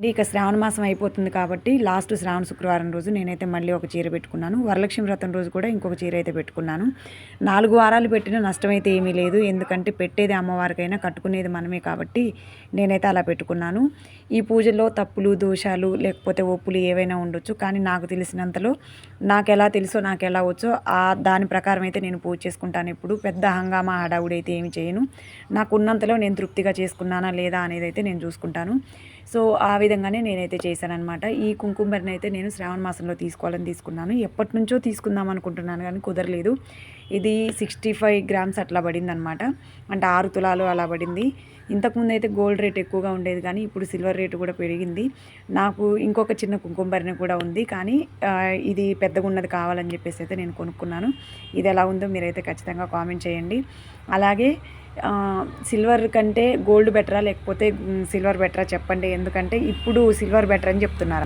ఇక శ్రావణ మాసం అయిపోతుంది కాబట్టి లాస్ట్ శ్రావణ శుక్రవారం రోజు నేనైతే మళ్ళీ ఒక చీర పెట్టుకున్నాను. వరలక్ష్మి వ్రతం రోజు కూడా ఇంకొక చీర అయితే పెట్టుకున్నాను. 4 వారాలు పెట్టిన నష్టమైతే ఏమీ లేదు. ఎందుకంటే పెట్టేది అమ్మవారికైనా కట్టుకునేది మనమే కాబట్టి నేనైతే అలా పెట్టుకున్నాను. ఈ పూజల్లో తప్పులు, దోషాలు లేకపోతే ఒప్పులు ఏవైనా ఉండొచ్చు. కానీ నాకు తెలిసినంతలో నాకెలా తెలుసో నాకెలా వచ్చో దాని ప్రకారం అయితే నేను పూజ చేసుకుంటాను. ఎప్పుడు పెద్ద హంగామా హడావుడి అయితే ఏమి చేయను. నాకున్నంతలో నేను తృప్తిగా చేసుకున్నానా లేదా అనేది అయితే నేను చూసుకుంటాను. సో ఆ విధంగానే నేనైతే చేశాననమాట. ఈ కుంకుమరిని అయితే నేను శ్రావణ మాసంలో తీసుకోవాలని తీసుకున్నాను. ఎప్పటి నుంచో తీసుకుందాం అనుకుంటున్నాను కానీ కుదరలేదు. ఇది 65 గ్రామ్స్ అట్లా పడిందనమాట. అంటే 6 తులాలు అలా పడింది. ఇంతకుముందు అయితే గోల్డ్ రేట్ ఎక్కువగా ఉండేది కానీ ఇప్పుడు సిల్వర్ రేటు కూడా పెరిగింది. నాకు ఇంకొక చిన్న కుంకుమరిని కూడా ఉంది కానీ ఇది పెద్దగా ఉన్నది కావాలని చెప్పేసి అయితే నేను కొనుక్కున్నాను. ఇది ఎలా ఉందో మీరైతే ఖచ్చితంగా కామెంట్ చేయండి. అలాగే సిల్వర్ కంటే గోల్డ్ బెటరా లేకపోతే సిల్వర్ బెటరా చెప్పండి. ఎందుకంటే ఇప్పుడు సిల్వర్ బెటర్ అని చెప్తున్నారు.